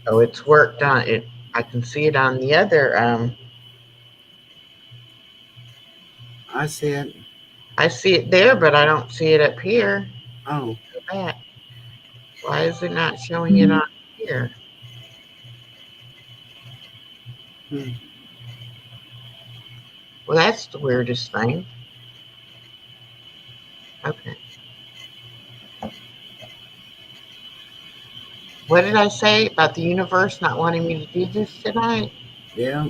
Oh, it's worked on it. I can see it on the other. I see it. I see it there, but I don't see it up here. Oh. Go back. Why is it not showing it on here? Hmm. Well, that's the weirdest thing. Okay. What did I say about the universe not wanting me to do this tonight? Yeah.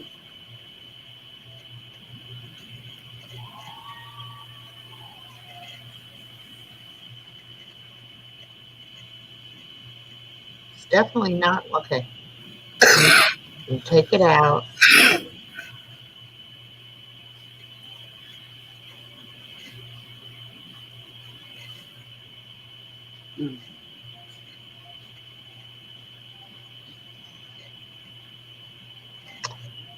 It's definitely not. Okay. You take it out. Hmm.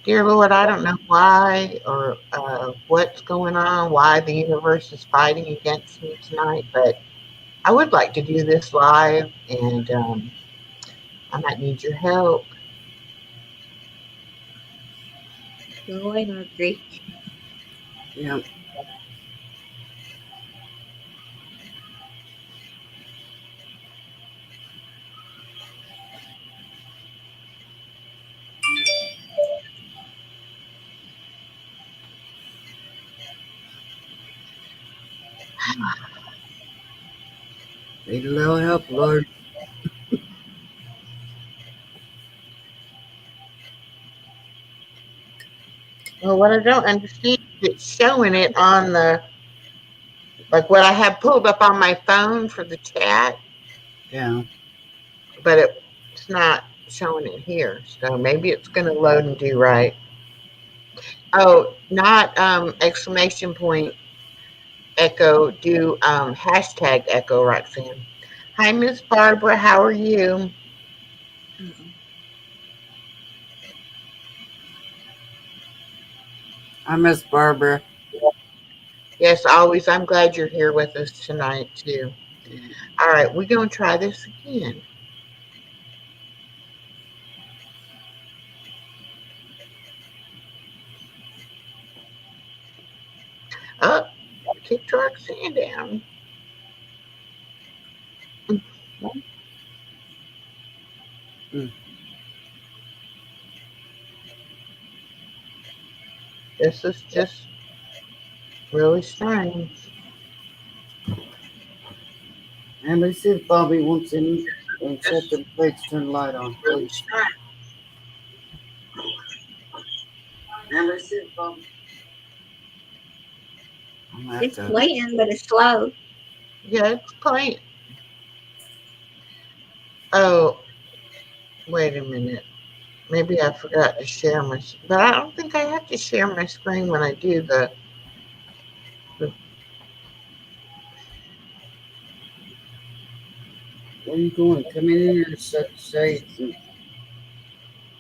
Dear Lord, I don't know why or what's going on, why the universe is fighting against me tonight, but I would like to do this live and I might need your help. No, I not agree. Yeah. Need a little help, Lord. Well, what I don't understand is it's showing it on the, like what I have pulled up on my phone for the chat, Yeah. but it's not showing it here. So maybe it's going to load and do right. Oh, not exclamation point echo, do hashtag echo, Roxanne. Hi, Miss Barbara. How are you? Mm-mm. I miss Barbara. Yes, always. I'm glad you're here with us tonight, too. All right, we're going to try this again. Oh, kicked Roxanne down. Hmm. This is just really strange. And let's see if Bobby wants in and set Just the plates, turn the light on, really please. strange. And let's see if Bobby. I'm gonna have It's to. playing, but it's slow. Yeah, it's playing. Oh, wait a minute. Maybe I forgot to share my. But I don't think I have to share my screen when I do the. Where are you going? Come in here and set the shades and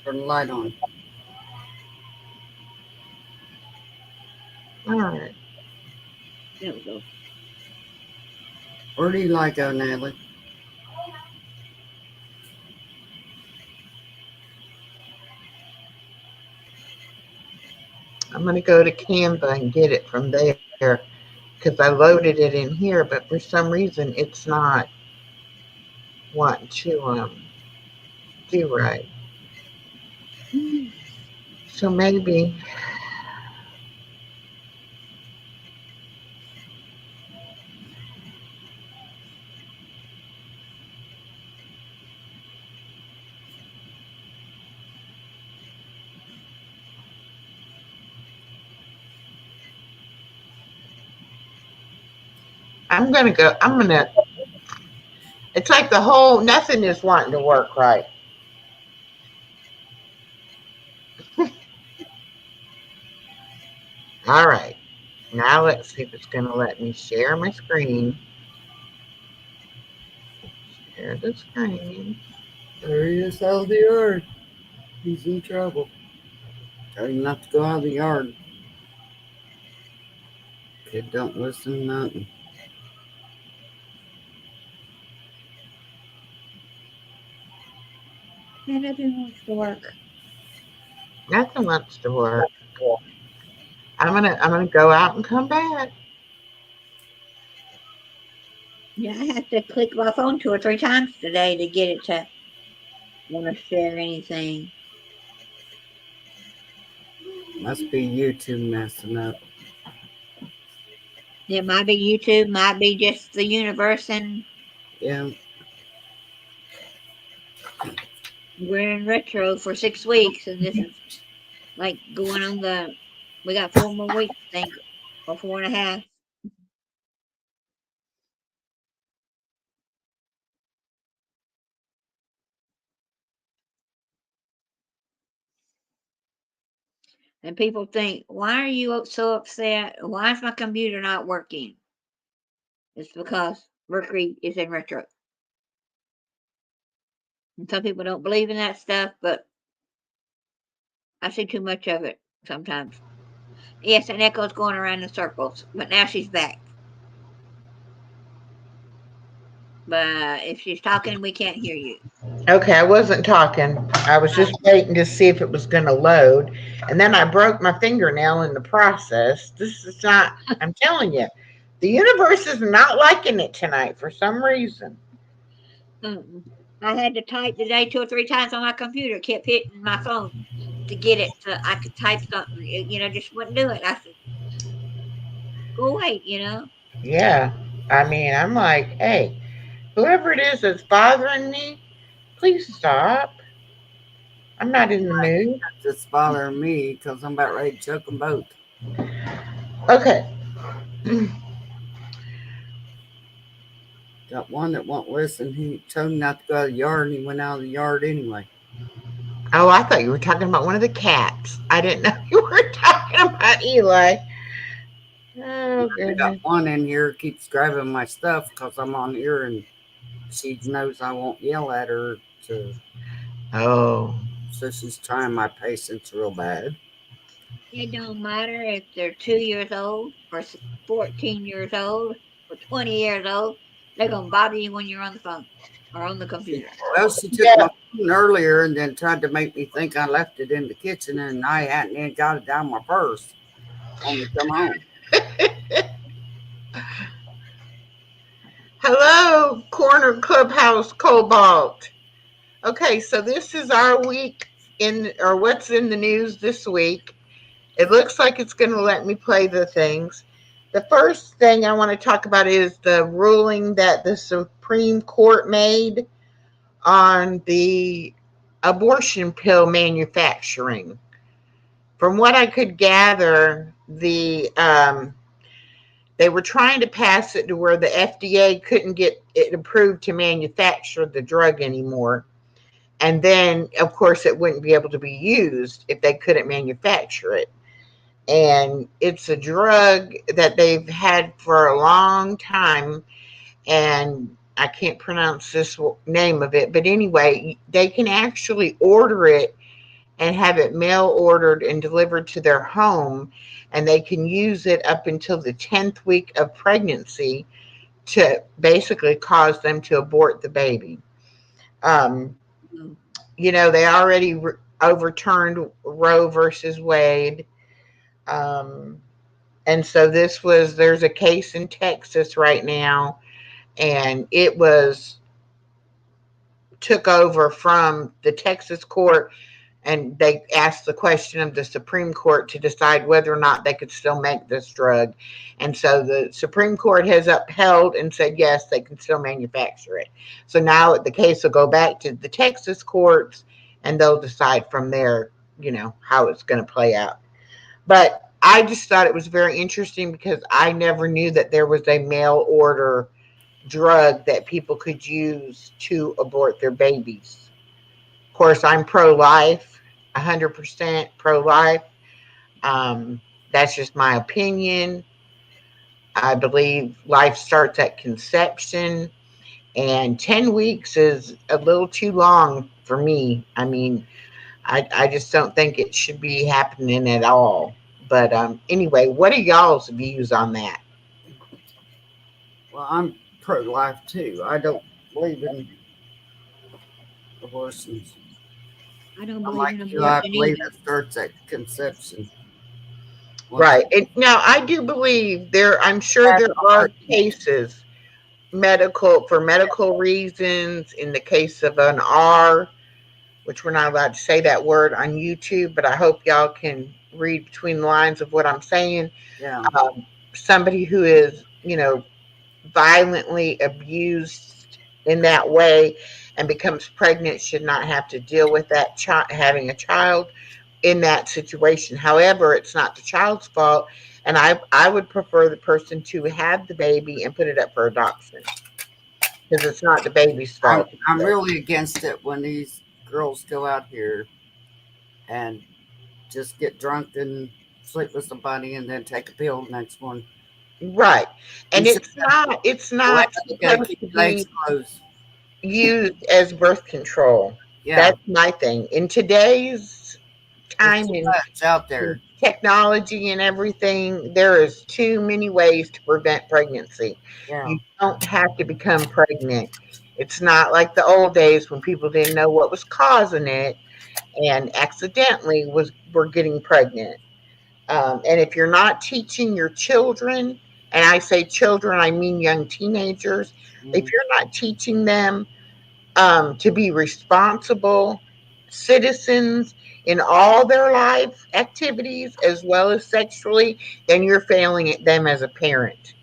turn the light on. All right. There we go. Where do you like go, Natalie? I'm going to go to Canva and get it from there because I loaded it in here, but for some reason it's not wanting to do right. Mm. So maybe I'm going to go. I'm going to. It's like the whole nothing is wanting to work right. All right. Now let's see if it's going to let me share my screen. Share the screen. There he is out of the yard. He's in trouble. Tell him not to go out of the yard. Kid don't listen to nothing. And nothing wants to work. Nothing wants to work. I'm gonna go out and come back. Yeah, I have to click my phone 2 or 3 times today to get it to want to share anything. Must be YouTube messing up. It might be YouTube, might be just the universe, and Yeah. we're in retro for 6 weeks, and this is like going on the. We got 4 more weeks, I think, or 4.5. And people think, why are you so upset? Why is my computer not working? It's because Mercury is in retro. And some people don't believe in that stuff, but I see too much of it sometimes. Yes, and Echo's going around in circles, but now she's back. But if she's talking, we can't hear you. Okay, I wasn't talking. I was just waiting to see if it was going to load. And then I broke my fingernail in the process. This is not, I'm telling you, the universe is not liking it tonight for some reason. I had to type today 2 or 3 times on my computer, kept hitting my phone to get it so I could type something. Just wouldn't do it. I said, go away. Yeah. I mean, I'm like, hey, whoever it is that's bothering me, please stop. I'm not in the mood. Just bothering me because I'm about ready to choke them both. Okay. Got one that won't listen. He told me not to go out of the yard, and he went out of the yard anyway. Oh, I thought you were talking about one of the cats. I didn't know you were talking about Eli. Oh, I got goodness. one in here keeps grabbing my stuff because I'm on here, and she knows I won't yell at her, Oh, so she's trying my patience real bad. It don't matter if they're 2 years old or 14 years old or 20 years old. They're gonna bother you when you're on the phone or on the computer. Well, she took yeah. my phone earlier and then tried to make me think I left it in the kitchen, and I hadn't even got it down my purse when we come home. Hello, Corner Clubhouse Cobalt. Okay, so this is our week or what's in the news this week. It looks like it's going to let me play the things. The first thing I want to talk about is the ruling that the Supreme Court made on the abortion pill manufacturing. From what I could gather, they were trying to pass it to where the FDA couldn't get it approved to manufacture the drug anymore. And then, of course, it wouldn't be able to be used if they couldn't manufacture it. And it's a drug that they've had for a long time. And I can't pronounce this name of it. But anyway, they can actually order it and have it mail ordered and delivered to their home. And they can use it up until the 10th week of pregnancy to basically cause them to abort the baby. Um, Mm. they already overturned Roe versus Wade. Um, and so there's a case in Texas right now, and it took over from the Texas court, and they asked the question of the Supreme Court to decide whether or not they could still make this drug. And so the Supreme Court has upheld and said, yes, they can still manufacture it. So now the case will go back to the Texas courts, and they'll decide from there, how it's going to play out. But I just thought it was very interesting because I never knew that there was a mail order drug that people could use to abort their babies. Of course, I'm pro life, 100% pro life. Um, that's just my opinion. I believe life starts at conception, and 10 weeks is a little too long for me. I mean, I just don't think it should be happening at all. But anyway, what are y'all's views on that? Well, I'm pro life too. I don't believe in abortions. I don't I'm believe like in you, I abortion believe either. it starts at conception. Right. Now, I do believe I'm sure there are cases for medical reasons in the case of an R, which we're not allowed to say that word on YouTube, but I hope y'all can read between the lines of what I'm saying. Yeah. Somebody who is, violently abused in that way and becomes pregnant should not have to deal with that child having a child in that situation. However, it's not the child's fault, and I would prefer the person to have the baby and put it up for adoption because it's not the baby's fault. I'm really against it when these girls go out here and just get drunk and sleep with somebody and then take a pill the next one. Right, and You should it's let not the guy supposed keep to his legs be closed. used as birth control. Yeah. That's my thing. In today's There's time too and much out there. technology and everything, there is too many ways to prevent pregnancy. Yeah. You don't have to become pregnant. It's not like the old days when people didn't know what was causing it and accidentally were getting pregnant. And if you're not teaching your children, and I say children, I mean young teenagers, if you're not teaching them to be responsible citizens in all their life activities as well as sexually, then you're failing at them as a parent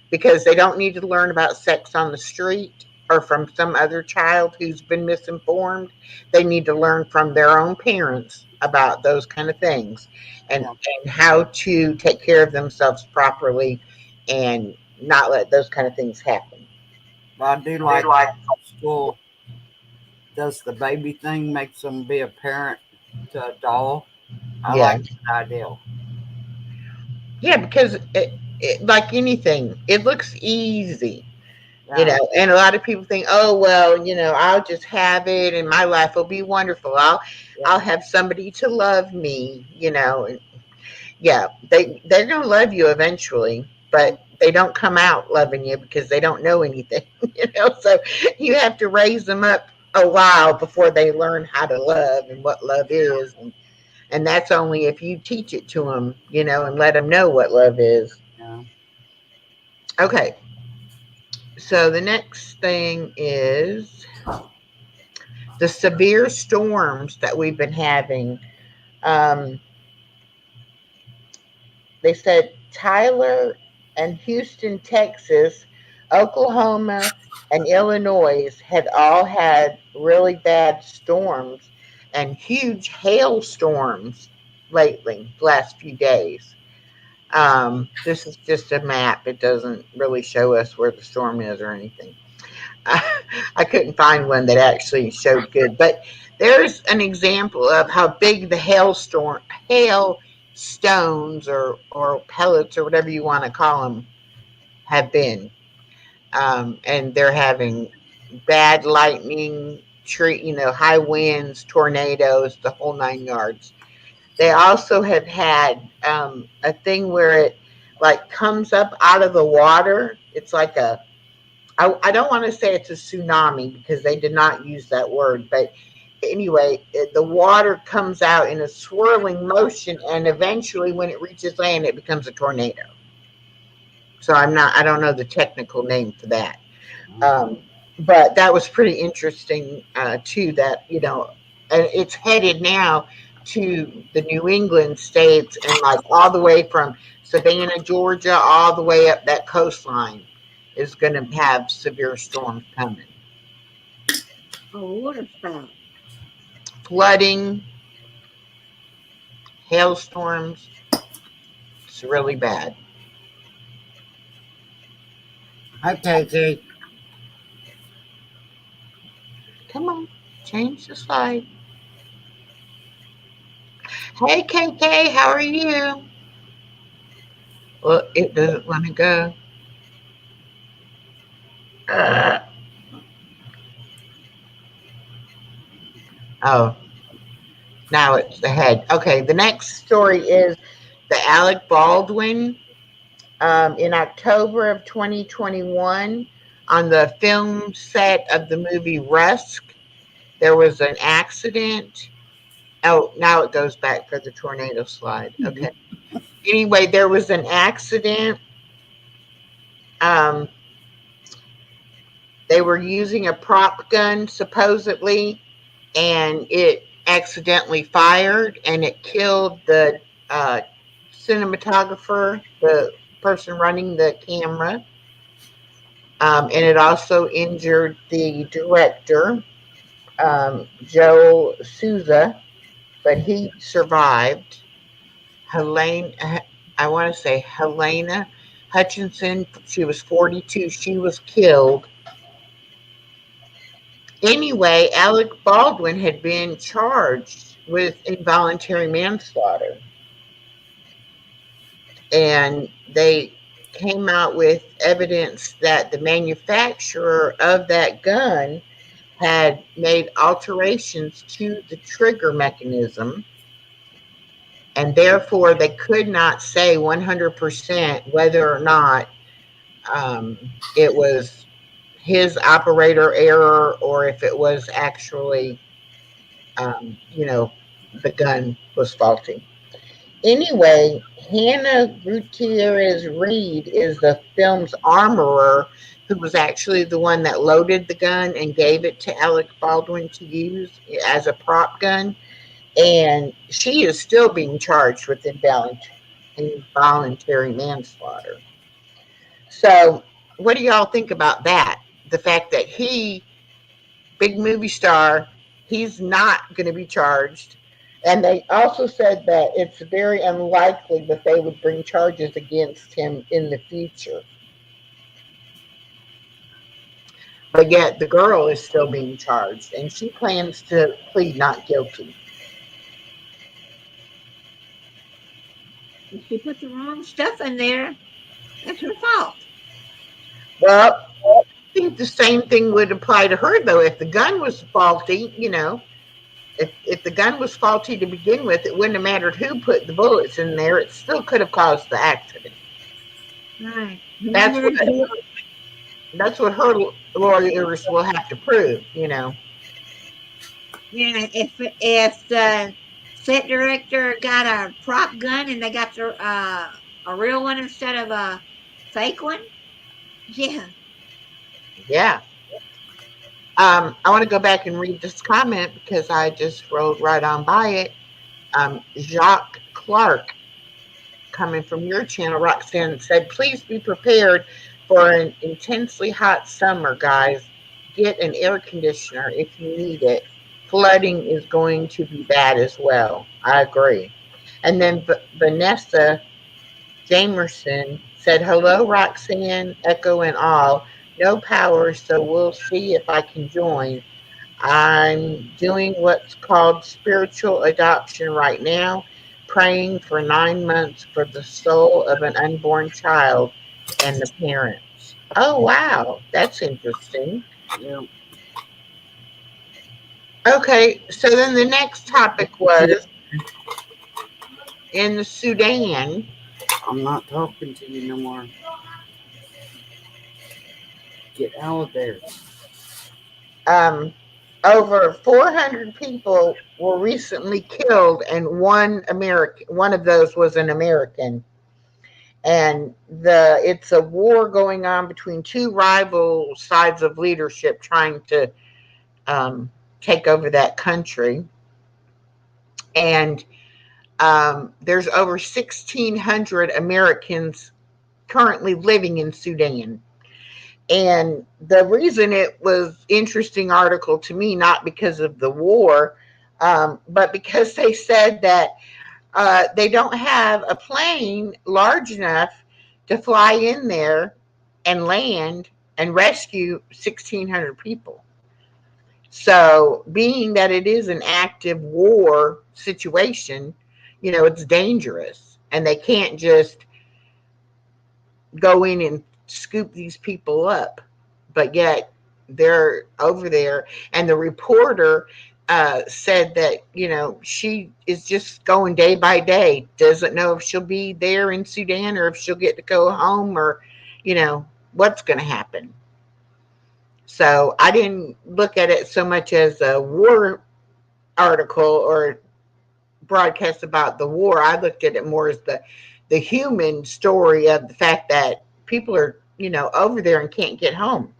because they don't need to learn about sex on the street or from some other child who's been misinformed. They need to learn from their own parents about those kind of things and how to take care of themselves properly and not let those kind of things happen. But I do like school does the baby thing, makes them be a parent to a doll. I Yeah. like that idea. Yeah, because like anything, it looks easy, Yeah. and a lot of people think, oh, well, I'll just have it and my life will be wonderful. I'll have somebody to love me, and yeah, they're going to love you eventually, but they don't come out loving you because they don't know anything, so you have to raise them up a while before they learn how to love and what love is. And that's only if you teach it to them, and let them know what love is. Yeah. Okay. So the next thing is the severe storms that we've been having. Um, they said Tyler and Houston, Texas, Oklahoma, and Illinois had all had really bad storms and huge hailstorms lately, the last few days. This is just a map. It doesn't really show us where the storm is or anything. I couldn't find one that actually showed good, but there's an example of how big the hail stones or pellets or whatever you want to call them have been. And they're having bad lightning, high winds, tornadoes, the whole 9 yards. They also have had a thing where it like comes up out of the water. It's like I don't want to say it's a tsunami because they did not use that word, but anyway, the water comes out in a swirling motion, and eventually, when it reaches land, it becomes a tornado. So I don't know the technical name for that, but that was pretty interesting too. That and it's headed now to the New England states and like all the way from Savannah, Georgia, all the way up that coastline is going to have severe storms coming. Oh, water spout. Flooding, hailstorms. It's really bad. Okay, Jake. Come on, change the slide. Hey, KK, how are you? Well, it doesn't want to go. Oh, now it's ahead. Okay, the next story is the Alec Baldwin. In October of 2021, on the film set of the movie Rusk, there was an accident Oh, now it goes back for the tornado slide. Okay. Anyway, there was an accident. Um, they were using a prop gun supposedly, and it accidentally fired, and it killed the uh, cinematographer, the person running the camera, and it also injured the director, Joe Souza, but he survived. Helene, I want to say Helena Hutchinson, she was 42. She was killed. Anyway, Alec Baldwin had been charged with involuntary manslaughter. And they came out with evidence that the manufacturer of that gun had made alterations to the trigger mechanism, and therefore they could not say 100% whether or not it was his operator error or if it was actually, you know, the gun was faulty. Anyway, Hannah Gutierrez Reed is the film's armorer, who was actually the one that loaded the gun and gave it to Alec Baldwin to use as a prop gun. And she is still being charged with involuntary manslaughter. So, what do y'all think about that? The fact that he, big movie star, he's not going to be charged. And they also said that it's very unlikely that they would bring charges against him in the future. But yet the girl is still being charged, and she plans to plead not guilty. If she put the wrong stuff in there, that's her fault. Well, I think the same thing would apply to her, though. If the gun was faulty, if the gun was faulty to begin with, it wouldn't have mattered who put the bullets in there. It still could have caused the accident. Right. That's what her lawyers will have to prove. Yeah, if the set director got a prop gun and they got a real one instead of a fake one, yeah. Yeah. I want to go back and read this comment because I just rolled right on by it. Jacques Clark, coming from your channel, Roxanne, said, please be prepared for an intensely hot summer, guys. Get an air conditioner if you need it. Flooding is going to be bad as well. I agree. And then Vanessa Jamerson said, hello, Roxanne, Echo and all. No power, so we'll see if I can join. I'm doing what's called spiritual adoption right now, praying for 9 months for the soul of an unborn child and the parents. Oh, wow. That's interesting. Yeah. Okay, so then the next topic was in the Sudan. I'm not talking to you no more. Get out of there. Over 400 people were recently killed, and one of those was an American. And it's a war going on between two rival sides of leadership trying to take over that country. And there's over 1,600 Americans currently living in Sudan. And the reason it was interesting article to me, not because of the war, but because they said that they don't have a plane large enough to fly in there and land and rescue 1,600 people. So, being that it is an active war situation, it's dangerous, and they can't just go in and scoop these people up. But yet they're over there, and the reporter said that she is just going day by day, doesn't know if she'll be there in Sudan or if she'll get to go home, or what's going to happen. So I didn't look at it so much as a war article or broadcast about the war. I looked at it more as the human story of the fact that people are, over there and can't get home.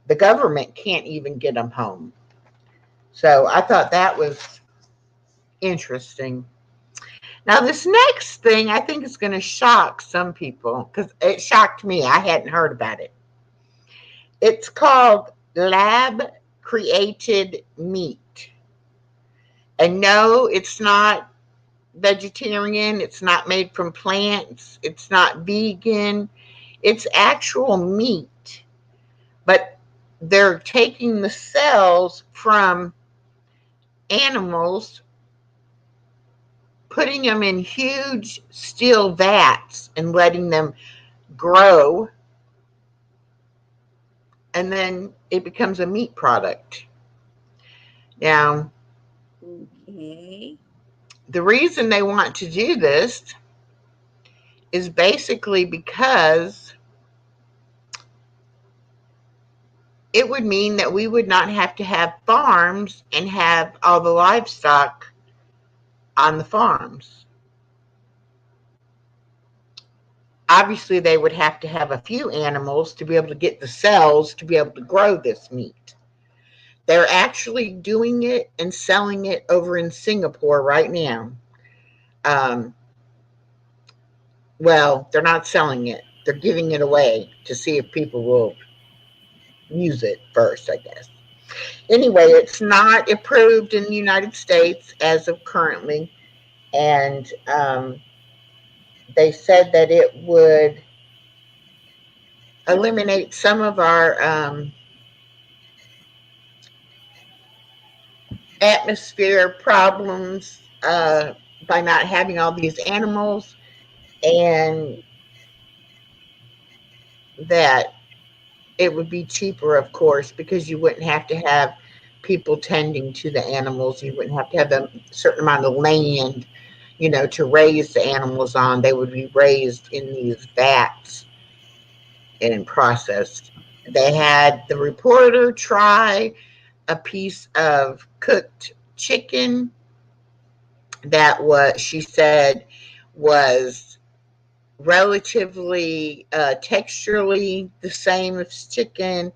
The government can't even get them home. So I thought that was interesting. Now, this next thing I think is going to shock some people because it shocked me. I hadn't heard about it. It's called lab created meat. And no, it's not vegetarian. It's not made from plants. It's not vegan. It's actual meat. But they're taking the cells from animals, putting them in huge steel vats and letting them grow, and then it becomes a meat product. Now, Okay. the reason they want to do this is basically because it would mean that we would not have to have farms and have all the livestock on the farms. Obviously, they would have to have a few animals to be able to get the cells to be able to grow this meat. They're actually doing it and selling it over in Singapore right now. Well, they're not selling it. They're giving it away to see if people will use it first, I guess. Anyway, it's not approved in the United States as of currently. And they said that it would eliminate some of our atmosphere problems by not having all these animals, and that it would be cheaper, of course, because you wouldn't have to have people tending to the animals. You wouldn't have to have a certain amount of land, to raise the animals on. They would be raised in these vats and processed. They had the reporter try a piece of cooked chicken that she said was relatively texturally the same as chicken.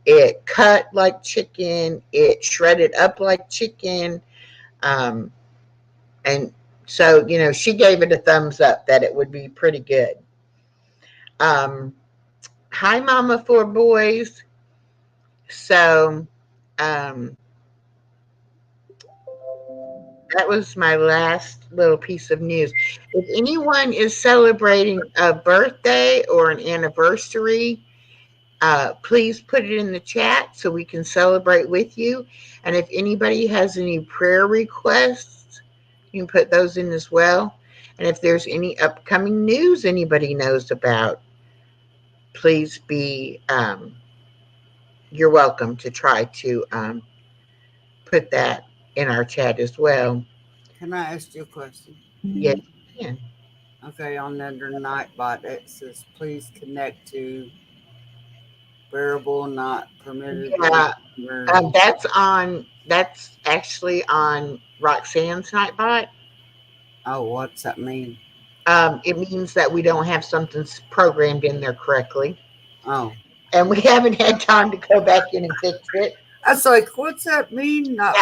It cut like chicken. It shredded up like chicken. And so, she gave it a thumbs up that it would be pretty good. Hi, Mama Four Boys. So, that was my last little piece of news. If anyone is celebrating a birthday or an anniversary, please put it in the chat so we can celebrate with you. And if anybody has any prayer requests, you can put those in as well. And if there's any upcoming news anybody knows about, please you're welcome to try to put that in our chat as well. Can I ask you a question? Yes, you can. Okay, on under Nightbot, it says please connect to bearable, not permitted. Yeah, that's actually on Roxanne's Nightbot. Oh, what's that mean? It means that we don't have something programmed in there correctly. Oh. And we haven't had time to go back in and fix it. I was like, what's that mean? Not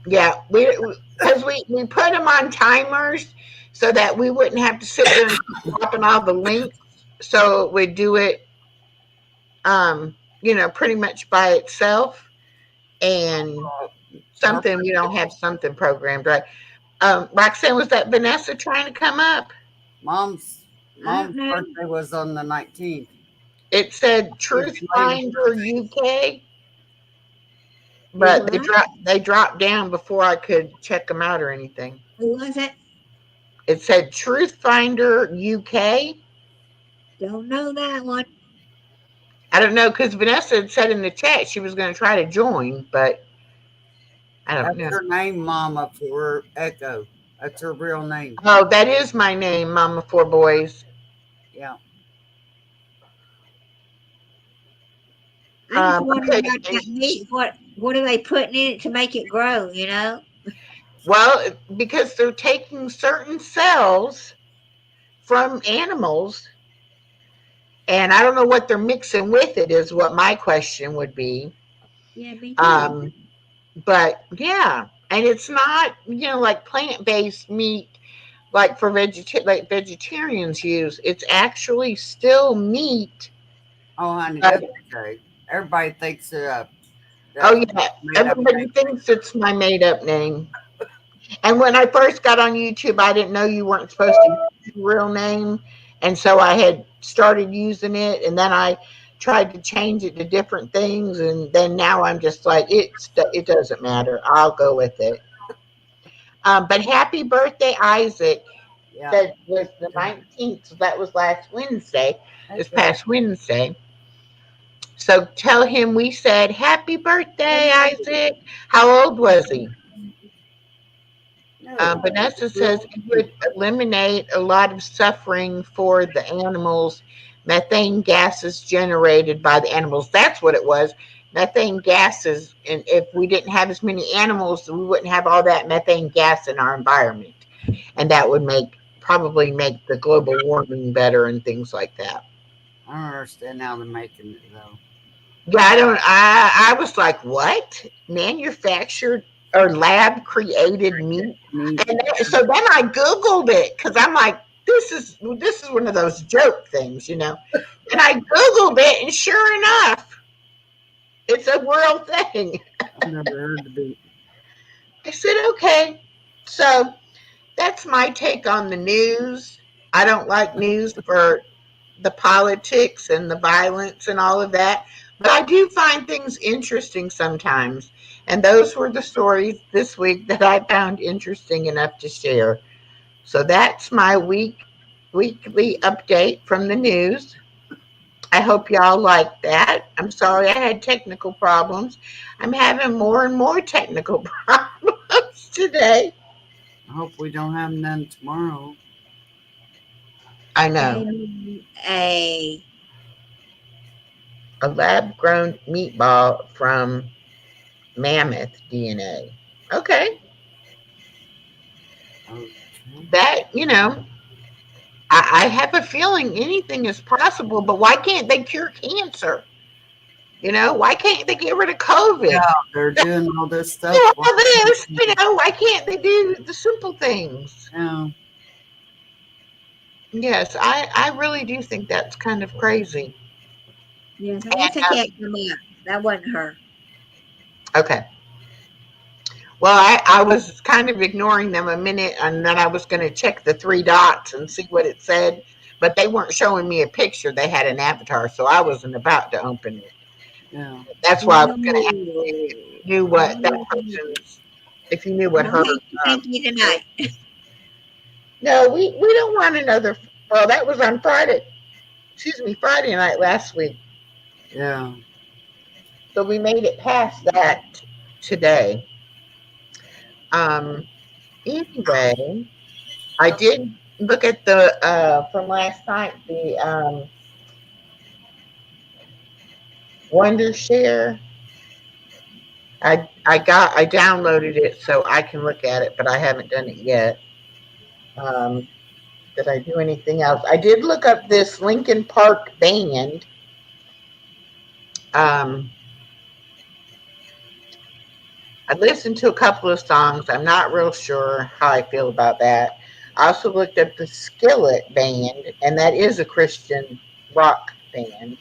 Yeah. Because we put them on timers so that we wouldn't have to sit there and keep dropping all the links. So it would do it, pretty much by itself. And something, we don't have something programmed, right? Roxanne, was that Vanessa trying to come up? Mom's birthday was on the 19th. It said Truth Finder UK, but they dropped down before I could check them out or anything. Who was it? It said Truth Finder UK. Don't know that one. I don't know, because Vanessa had said in the chat she was going to try to join, but I don't know. That's her name, Mama, for Echo. That's her real name. Oh, that is my name, Mama Four Boys. Yeah. I just wonder about that meat. What are they putting in it to make it grow, Well, because they're taking certain cells from animals, and I don't know what they're mixing with it, is what my question would be. Yeah, me too. Um, but yeah, and it's not, like plant-based meat, like like vegetarians use. It's actually still meat. Oh, honey, Uh, that's okay. Everybody thinks oh that yeah, made up everybody name. thinks it's my made-up name. And when I first got on YouTube, I didn't know you weren't supposed to use your real name. And so I had started using it, and then I tried to change it to different things, and then now I'm just like, it doesn't matter. I'll go with it. But happy birthday, Isaac. Yeah. That was the 19th, so that was last Wednesday, this Okay. past Wednesday. So tell him we said happy birthday, Isaac. How old was he? No. Vanessa says it would eliminate a lot of suffering for the animals. Methane gases generated by the animals. That's what it was. Methane gases. And if we didn't have as many animals, we wouldn't have all that methane gas in our environment. And that would probably make the global warming better and things like that. I don't understand how they're making it though. Yeah, I was like, what? Manufactured or lab created meat? Me. And so then I Googled it because I'm like, this is one of those joke things, And I Googled it, and sure enough, it's a real thing. I've never heard the beat. I said, okay. So that's my take on the news. I don't like news for the politics and the violence and all of that. But I do find things interesting sometimes. And those were the stories this week that I found interesting enough to share. So that's my weekly update from the news. I hope y'all like that. I'm sorry I had technical problems. I'm having more and more technical problems today. I hope we don't have none tomorrow. I know. A A lab grown meatball from mammoth DNA. Okay. Okay. That, I have a feeling anything is possible, but why can't they cure cancer? Why can't they get rid of COVID? Yeah, they're doing all this stuff. Do all this, why can't they do the simple things? Yeah. Yes, I really do think that's kind of crazy. yes, And, Lisa can't come up. That wasn't her. okay. Well, I was kind of ignoring them a minute, and then I was going to check the three dots and see what it said, but they weren't showing me a picture. They had an avatar, so I wasn't about to open it. Yeah. That's why I was going to ask No. if you knew what that person's, if you knew what No her. thank you tonight. No, we don't want another. Well, that was on Friday. Excuse me, Friday night last week. Yeah. So we made it past that today. Anyway, I did look at the from last night, the Wondershare. I downloaded it so I can look at it, but I haven't done it yet. Did I do anything else? I did look up this Linkin Park band. I listened to a couple of songs. I'm not real sure how I feel about that. I also looked up the Skillet band, and that is a Christian rock band.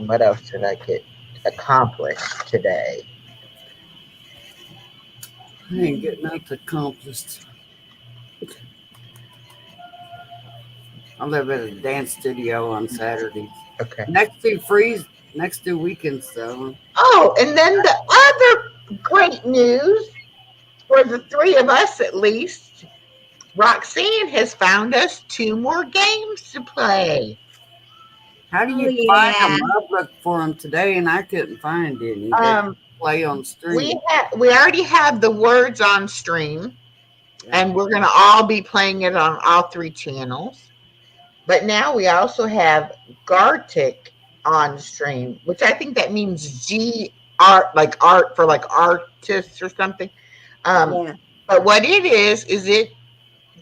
What else did I get accomplished today? I ain't getting nothing accomplished. I live at a dance studio on Saturdays. Okay. Next two weekends though. Oh, and then the other great news for the three of us at least, Roxanne has found us 2 more games to play. How do you Oh, find yeah. them? I looked for them today and I couldn't find any. They Um, play on stream. we already have the words on stream, and we're going to all be playing it on all 3 channels. But now we also have Gartic on stream, which I think that means art for like artists or something. Yeah. But what it is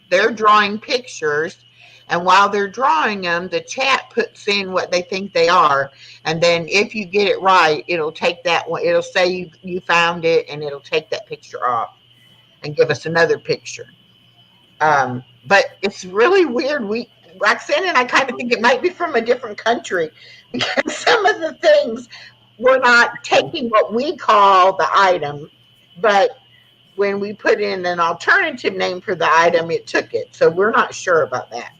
they're drawing pictures, and while they're drawing them, the chat puts in what they think they are, and then if you get it right, it'll take that one. It'll say you found it, and it'll take that picture off and give us another picture. But it's really weird. Roxanne and I kind of think it might be from a different country because some of the things we're not taking what we call the item, but when we put in an alternative name for the item, it took it. So we're not sure about that.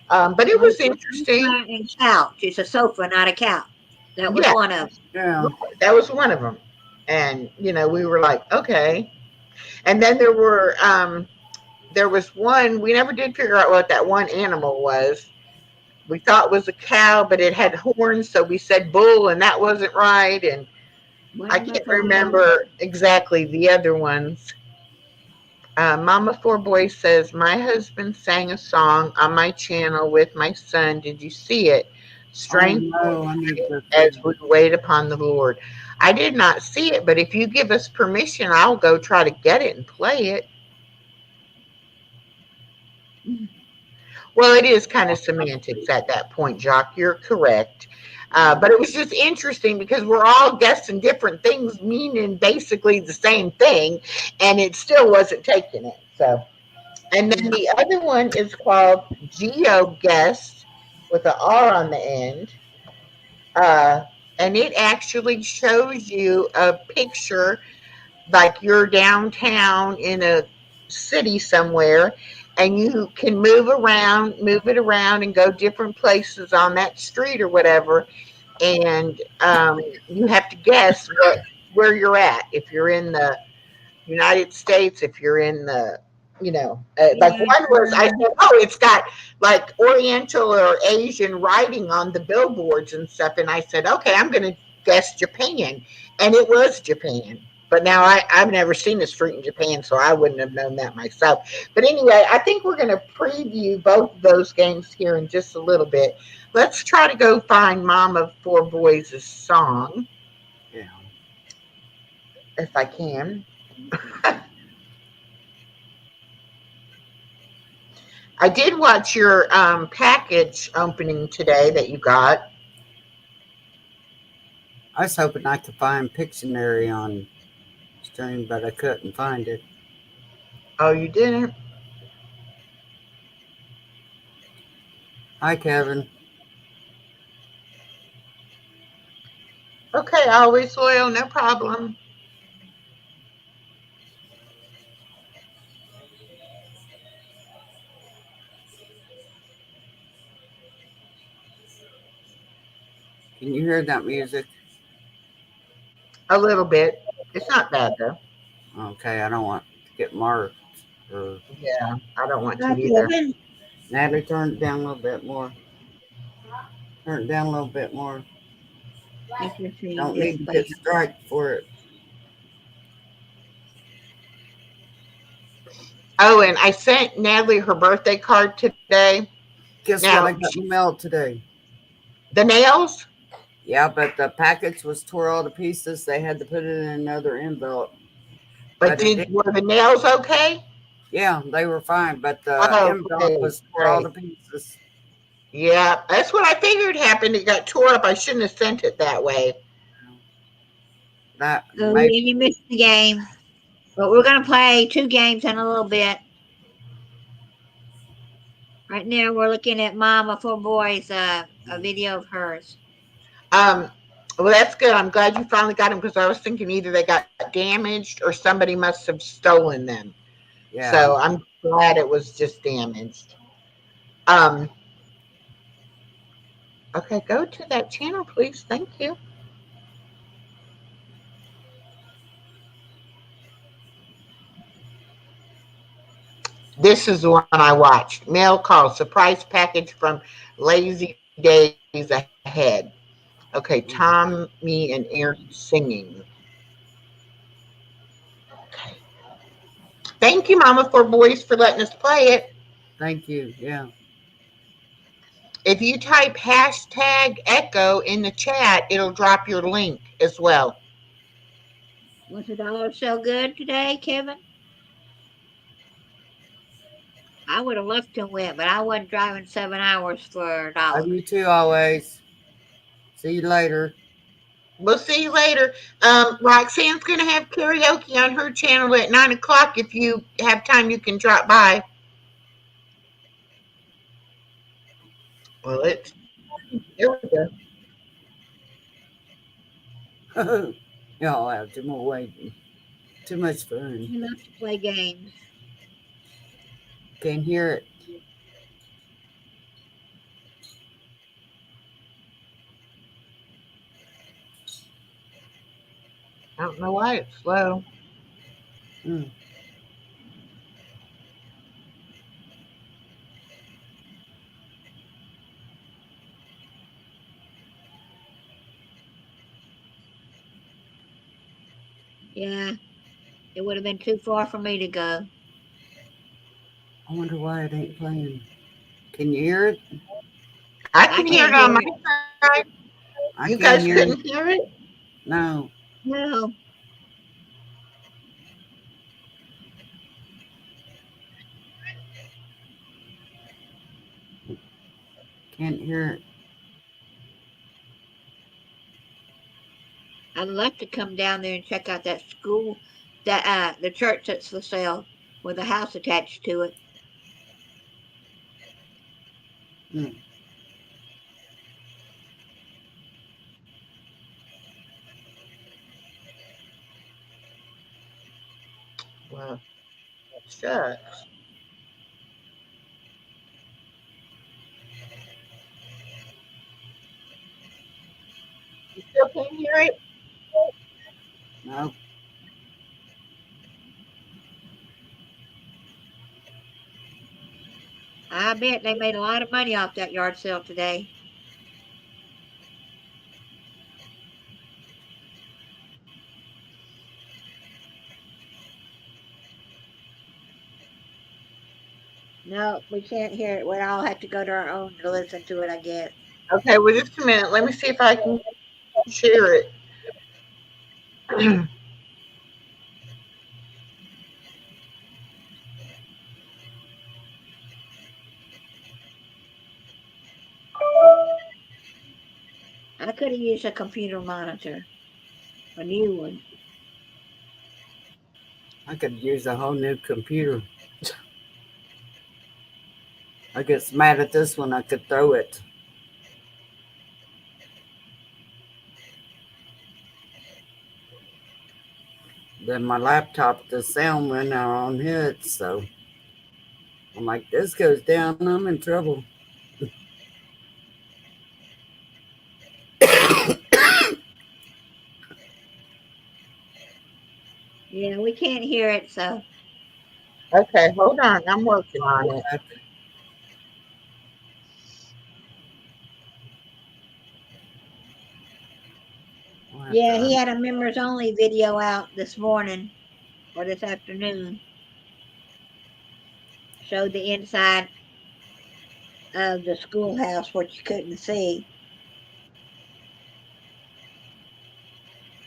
But it was interesting. And couch. It's a sofa, not a couch. That was Yeah, one of them. Yeah. that was one of them. And we were like, okay. And then there was one we never did figure out what that one animal was. We thought it was a cow, but it had horns, so we said bull, and that wasn't right. And I can't remember exactly the other ones. Mama Four Boys says, my husband sang a song on my channel with my son. Did you see it? Strength as we wait upon the Lord. I did not see it, but if you give us permission, I'll go try to get it and play it. Well, it is kind of semantics at that point, Jock. You're correct. But it was just interesting because we're all guessing different things, meaning basically the same thing, and it still wasn't taking it. So, and then the other one is called GeoGuessr with an R on the end, and it actually shows you a picture like you're downtown in a city somewhere, and you can move it around and go different places on that street or whatever, and you have to guess where you're at. If you're in the United States, if you're in the like one was, I said, oh, it's got like Oriental or Asian writing on the billboards and stuff, and I said, okay, I'm going to guess Japan, and it was Japan. But now I've never seen a street in Japan, so I wouldn't have known that myself. But anyway, I think we're going to preview both of those games here in just a little bit. Let's try to go find Mama Four Boys' song. Yeah. If I can. I did watch your package opening today that you got. I was hoping I could find Pictionary on stream, but I couldn't find it. Oh, you didn't? Hi, Kevin. Okay, always loyal, no problem. Can you hear that music? A little bit. It's not bad though. Okay, I don't want to get marked. Yeah, I don't want to either. Natalie, turn it down a little bit more. Turn it down a little bit more. Don't need to get striked for it. Oh, and I sent Natalie her birthday card today. Guess Now, what I got emailed today? The nails? Yeah, but the package was tore all to pieces. They had to put it in another envelope. But were the nails okay? Yeah, they were fine, but the envelope was tore all to pieces. Yeah, that's what I figured happened. It got tore up. I shouldn't have sent it that way. You missed the game. But we're going to play 2 games in a little bit. Right now, we're looking at Mama Four Boys, a video of hers. Well, that's good. I'm glad you finally got them because I was thinking either they got damaged or somebody must have stolen them. Yeah. So I'm glad it was just damaged. Okay, go to that channel, please. Thank you. This is the one I watched. Mail call, surprise package from Lazy Days Ahead. Okay, Tommy and Aaron singing. Okay. Thank you, Mama Four Boys, for letting us play it. Thank you, yeah. If you type #Echo in the chat, it'll drop your link as well. Was the dollar so good today, Kevin? I would have loved to win, but I wasn't driving 7 hours for a Love dollar. you too, always. See you later. We'll see you later. Roxanne's going to have karaoke on her channel at 9 o'clock. If you have time, you can drop by. Well, there we go. Y'all have too much waiting. Too much fun. He loves to play games. Can't hear it. I don't know why it's slow. Mm. Yeah, it would have been too far for me to go. I wonder why it ain't playing. Can you hear it? I can hear it can't on my hear side. I You can't guys hear couldn't it. hear it? No. No, Can't hear it. I'd love to come down there and check out that school, that the church that's for sale with a house attached to it. Mm. Well, shucks. You still can't hear it? No. I bet they made a lot of money off that yard sale today. No, we can't hear it. We'll all have to go to our own to listen to it, I guess. Okay, well, just a minute. Let me see if I can share it. I could have used a computer monitor, a new one. I could use a whole new computer. I get mad at this one. I could throw it. Then my laptop, the sound went out on it, so I'm like, this goes down, I'm in trouble. Yeah, we can't hear it, so Okay, hold on. I'm working on it. yeah, he had a members only video out this morning or this afternoon. Showed the inside of the schoolhouse, what you couldn't see.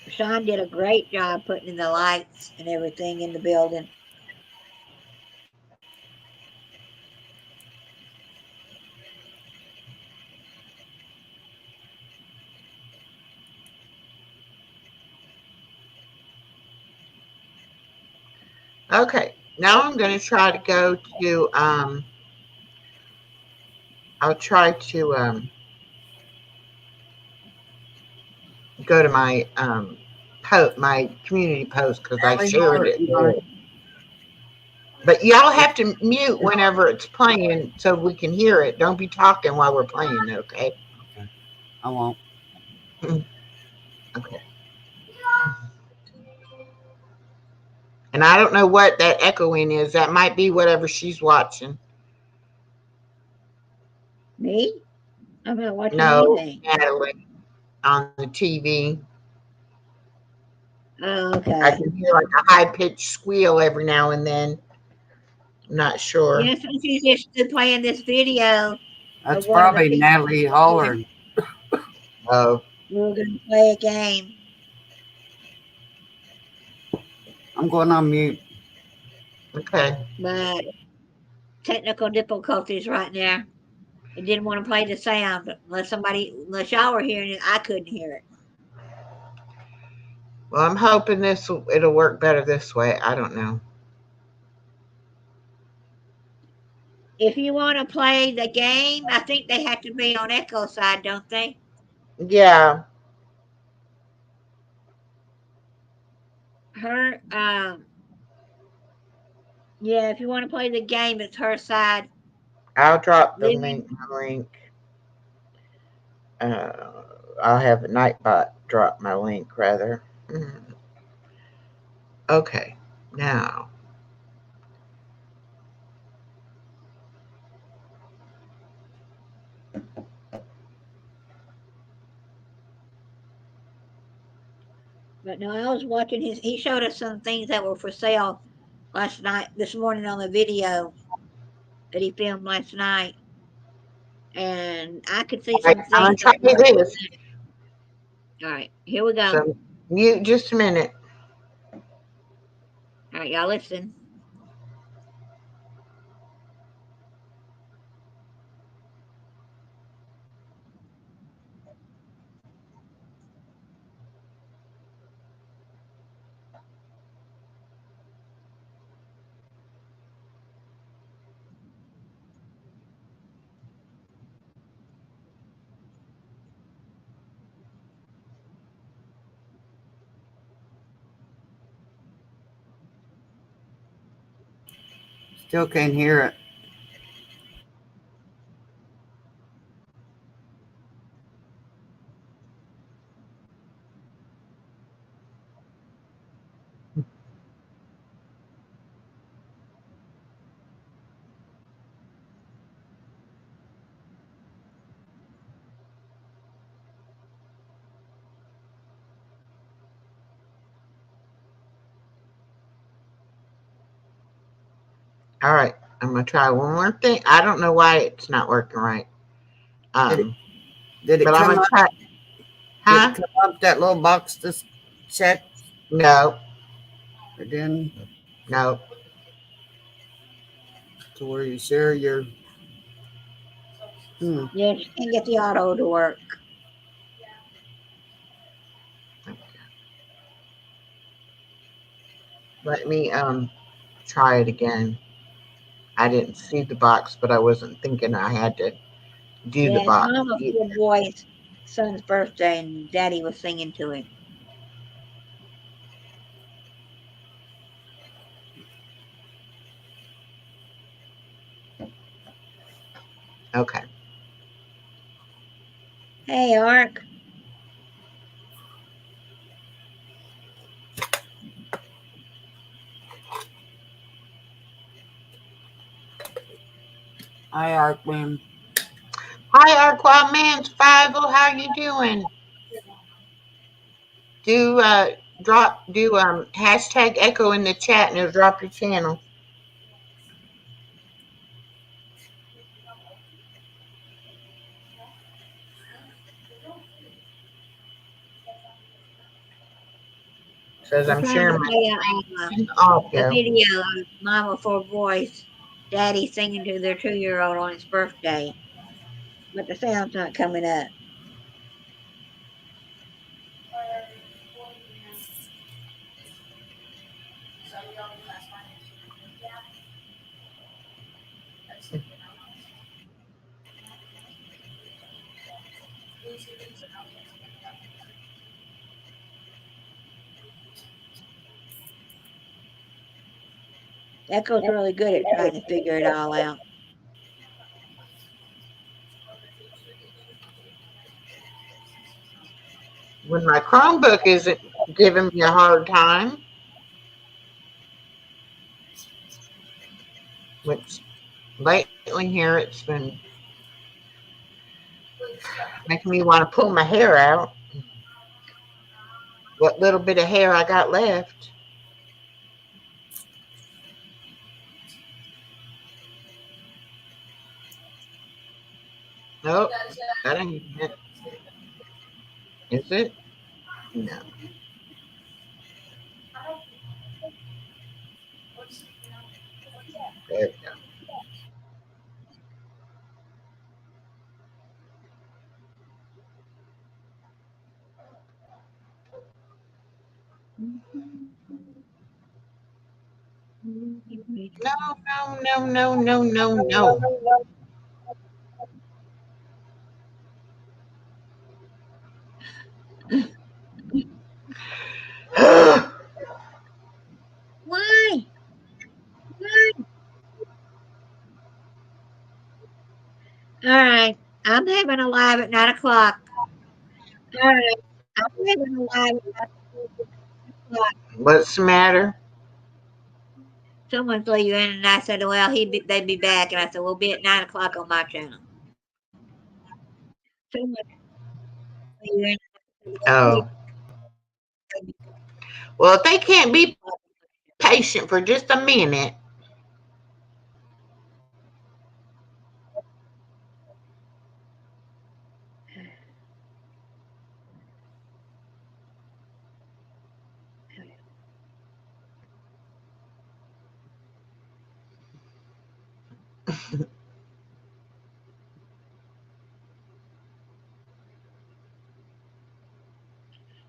Sean did a great job putting in the lights and everything in the building. Okay, now I'm going to try to go to, I'll try to go to my my community post because I shared it there. But y'all have to mute whenever it's playing so we can hear it. Don't be talking while we're playing, okay? I won't. Okay. And I don't know what that echoing is. That might be whatever she's watching. Me? I'm not watching No, anything. Natalie, on the TV. Oh, I okay. can hear like a high pitched squeal every now and then. I'm not sure. Yeah, so she's just playing this video. That's one of the probably people- Natalie hollering. Oh, We were going to play a game. I'm going on mute. Okay. but technical difficulties right now. It didn't want to play the sound unless y'all were hearing it, I couldn't hear it. Well, I'm hoping it'll work better this way. I don't know. If you want to play the game, I think they have to be on Echo side, don't they? Yeah. Her, yeah. If you want to play the game, it's her side. I'll drop the Living. link. I'll have Nightbot drop my link rather. Okay. Now. But no, I was watching he showed us some things that were for sale this morning on the video that he filmed last night. And I could see All right, some I'm gonna things try that were. this. All right, here we go. So mute just a minute. All right, y'all listen. Still can't hear it. All right. I'm gonna try one more thing. I don't know why it's not working right. Did it But I'm come gonna up? try. Did Huh? it come up that little box to check? No. It didn't. No. To where you share your. Yes, and get the auto to work. Let me try it again. I didn't see the box, but I wasn't thinking I had to do the Yeah, it's box. Mama for a boy's son's birthday, and Daddy was singing to him. Okay. Hey, Ark. Hi, Arkwin. Hi, Arquad Man's 50. How you doing? Do hashtag echo in the chat and it'll drop your channel. Says We're I'm trying to sharing play my a audio. video of Mama for boys, Daddy singing to their 2-year-old on his birthday, but the sound's not coming up. Echo's really good at trying to figure it all out. When my Chromebook isn't giving me a hard time, which lately here it's been making me want to pull my hair out. What little bit of hair I got left. Nope, that ain't it. Is it? No. There we go. No, no, no, no, no, no, no. Why? All right. I'm having a live at 9 o'clock. All right. I'm having a live at 9 o'clock. What's the matter? Someone's leaving, and I said, well, they'd be back. And I said, we'll be at 9 o'clock on my channel. Someone's leaving. Oh, well, if they can't be patient for just a minute.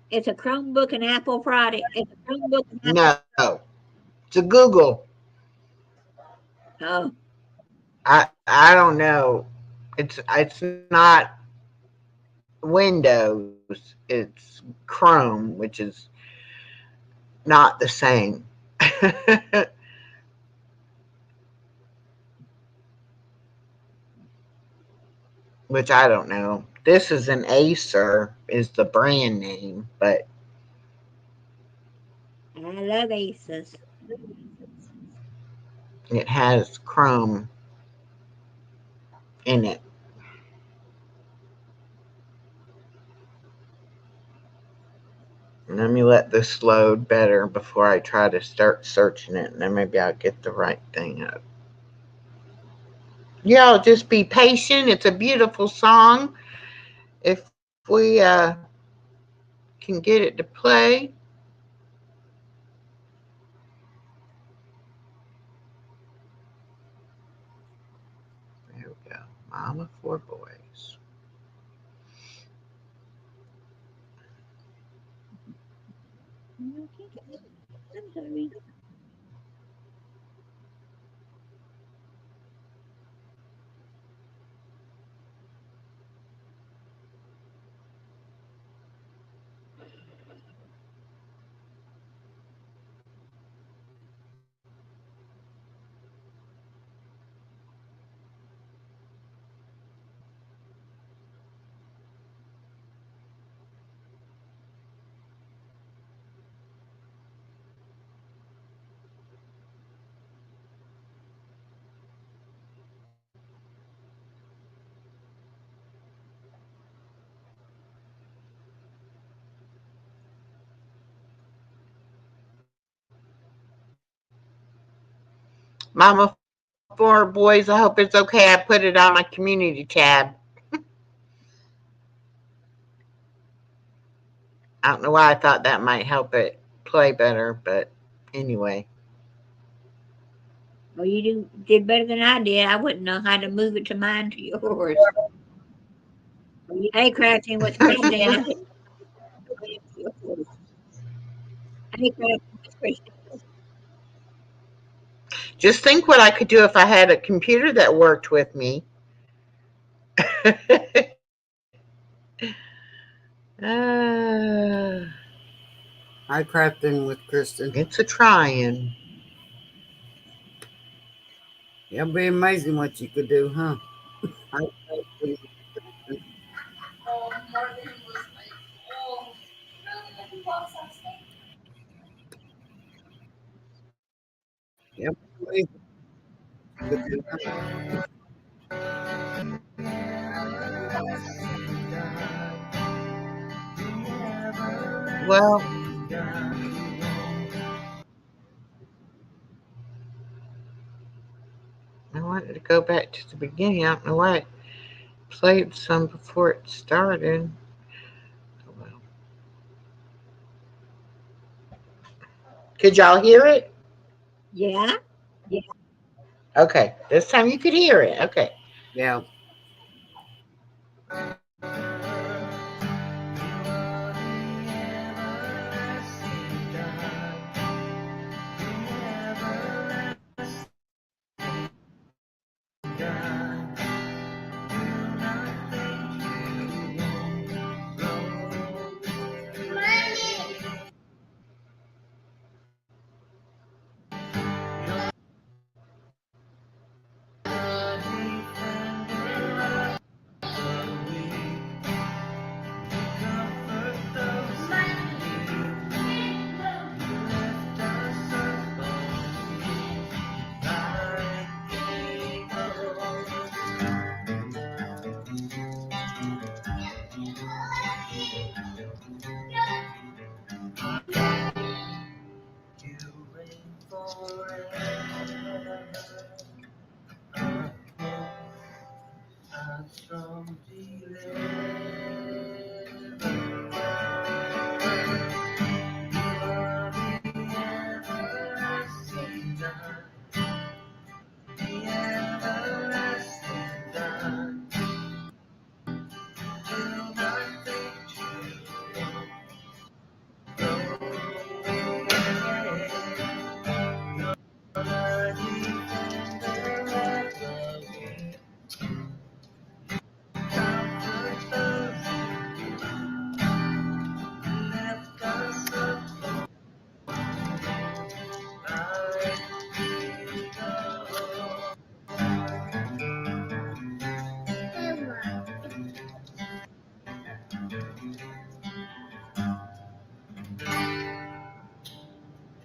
It's a Chromebook and Apple product. It's a Chromebook and Apple. No, it's a Google. Oh, I don't know. It's not Windows. It's Chrome, which is not the same. Which I don't know. This is an Acer, is the brand name, but I love Asus. it has Chrome in it. Let me let this load better before I try to start searching it, and then maybe I'll get the right thing up. Y'all just be patient. It's a beautiful song. If we can get it to play. There we go. Mama, 4 boys. I'm sorry. Mama, 4 boys. I hope it's okay. I put it on my community tab. I don't know why I thought that might help it play better, but anyway. Well, you did better than I did. I wouldn't know how to move it to mine to yours. Hey, Crouching, what's Christian? Hey, Crouching, what's Christian? Just think what I could do if I had a computer that worked with me. I crafting with Kristen. It's a trying. It'll be amazing what you could do, huh? Yep. Well, I wanted to go back to the beginning. I don't know why I played some before it started. Oh, well. Could y'all hear it? Yeah. Okay, this time you could hear it. Okay. Yeah.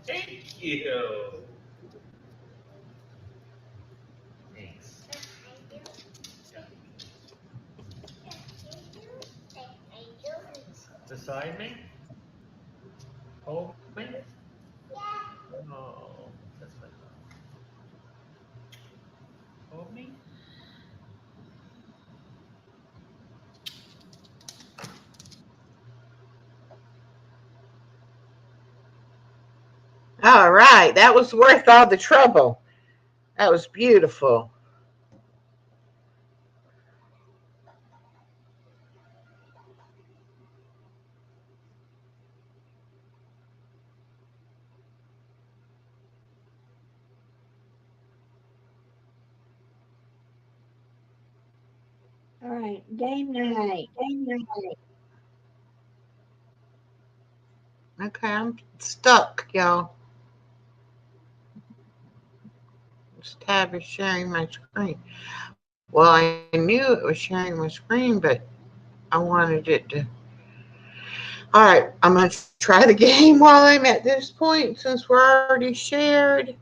Thank you. Thanks. Beside me? Hold me? Oh, that's my love. Hold me? All right, that was worth all the trouble. That was beautiful. All right, game night. Game night. Okay, I'm stuck, y'all. This tab is sharing my screen. Well, I knew it was sharing my screen, but I wanted it to. All right, I'm going to try the game while I'm at this point since we're already shared.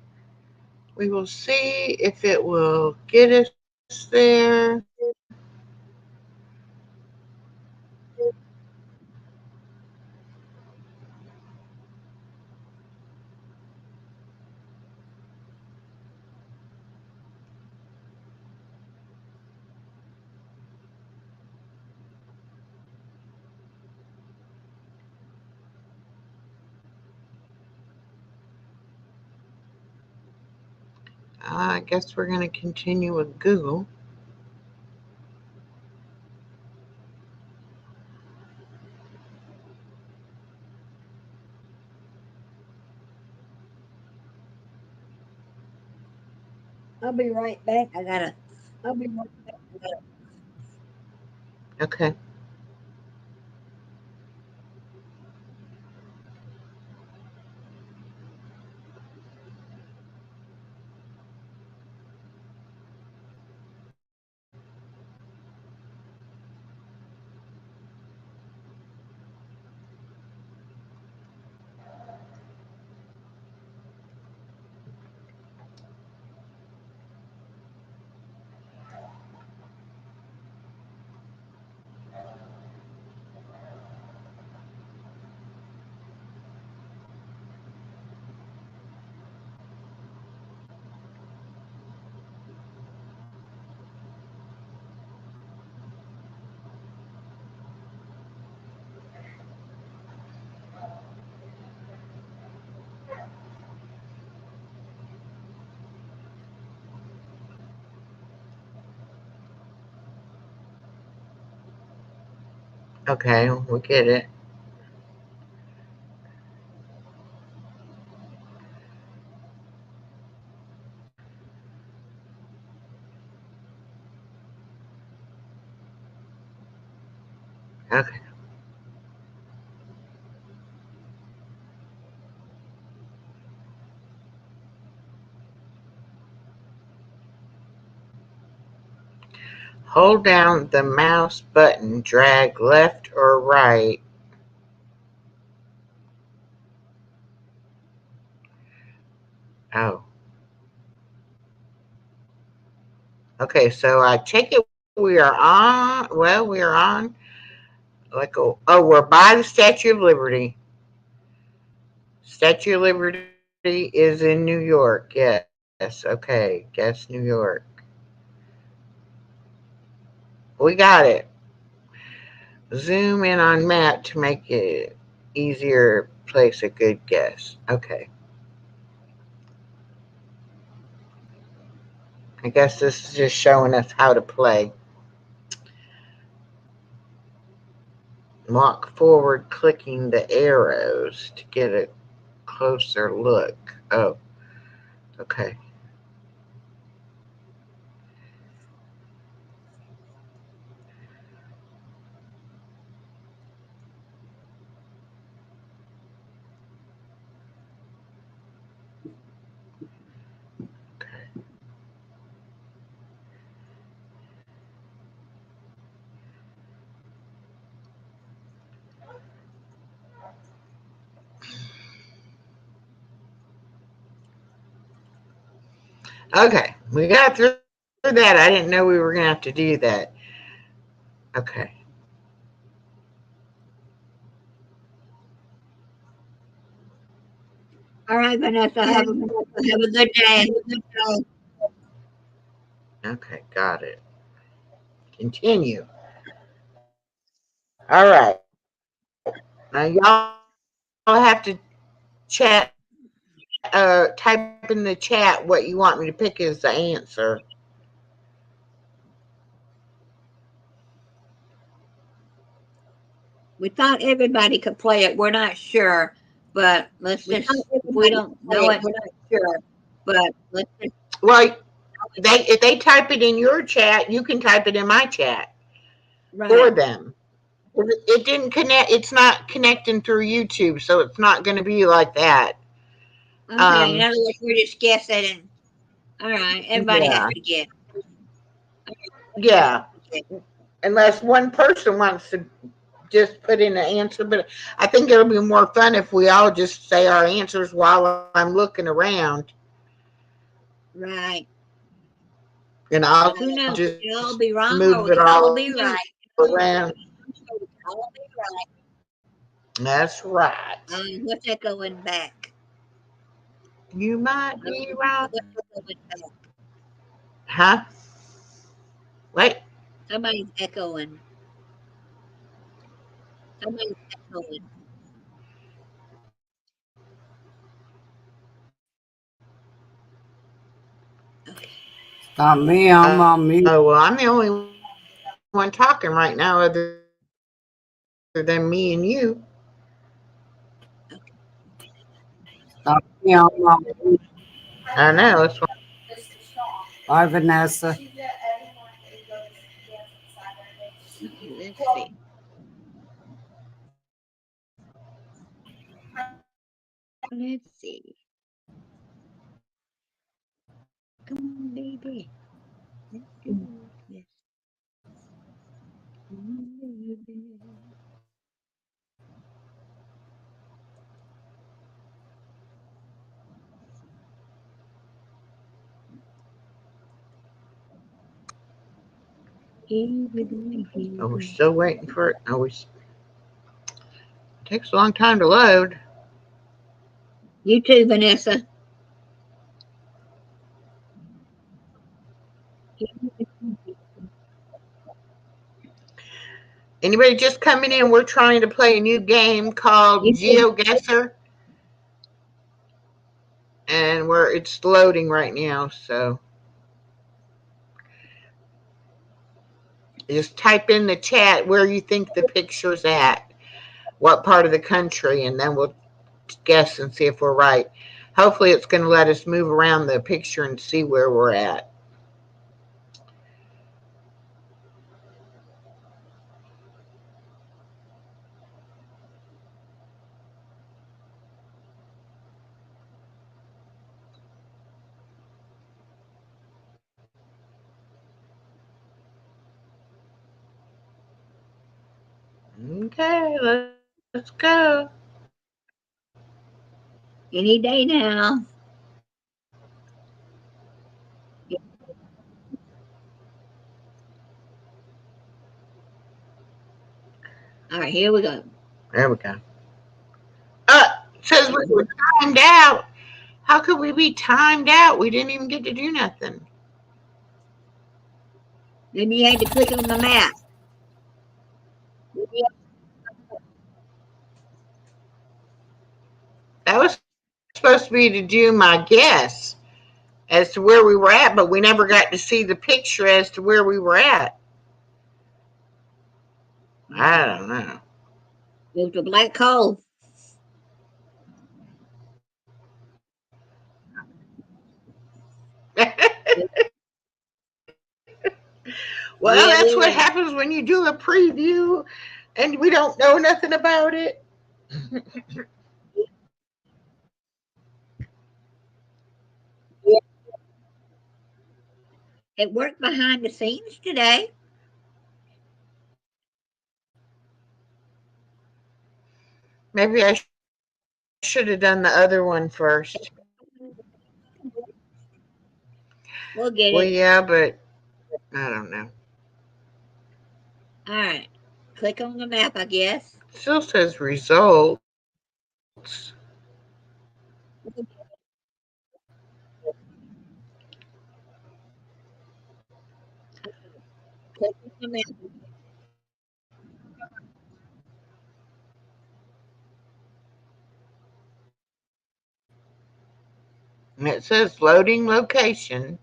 We will see if it will get us there. I guess we're going to continue with Google. I'll be right back. I'll be right back. Okay. Okay, we get it. Okay. Hold down the mouse button, drag left or right. Oh. Okay, so I take it we are on, well, we are on, like, we're by the Statue of Liberty. Statue of Liberty is in New York, yes. Okay, guess New York. We got it. Zoom in on map to make it easier. Place a good guess. Okay. I guess this is just showing us how to play. Walk forward, clicking the arrows to get a closer look. Oh, okay. Okay, we got through that. I didn't know we were going to have to do that. Okay. All right, Vanessa, have a good day. Okay, got it. Continue. All right. Now, y'all have to chat, type in the chat what you want me to pick as the answer. We thought everybody could play it. We're not sure, but let's just, if we don't know it, we're not sure, but let's just. Well, if they type it in your chat, you can type it in my chat for them. It didn't connect. It's not connecting through YouTube, so it's not going to be like that. Okay, in other words, we're just guessing. And, all right, everybody has to guess. Yeah, unless one person wants to just put in an answer, but I think it'll be more fun if we all just say our answers while I'm looking around. Right. And I'll Who knows? just It'll all be wrong, move or we it can all all be right. around. That's right. What's echoing back? You might be right. What's echoing back? Huh? Wait. Somebody's echoing. Somebody's echoing. Okay. Not me, I'm on mute. Oh, well, I'm the only one talking right now other than me and you. Not me, I'm on mute. I know. That's why. Bye, Vanessa. Okay, let's see. Let's see. Come on, baby. Let's do this. Come on, baby. Oh, we're still waiting for it. It takes a long time to load. You too, Vanessa. Anybody just coming in? We're trying to play a new game called GeoGuessr, and it's loading right now. So Just type in the chat where you think the picture's at, what part of the country, and then we'll guess and see if we're right. Hopefully it's going to let us move around the picture and see where we're at. Okay, let's go. Any day now. All right, here we go. There we go. It says we were timed out. How could we be timed out? We didn't even get to do nothing. Maybe you had to click on the map. That was supposed to be to do my guess as to where we were at, but we never got to see the picture as to where we were at. I don't know. It was a black hole. Well, Yeah, that's we what were. happens when you do a preview and we don't know nothing about it. It worked behind the scenes today. Maybe I should have done the other one first. We'll get Well, it. yeah, but I don't know. All right. Click on the map, I guess. It still says results. Click on the map. And it says loading location.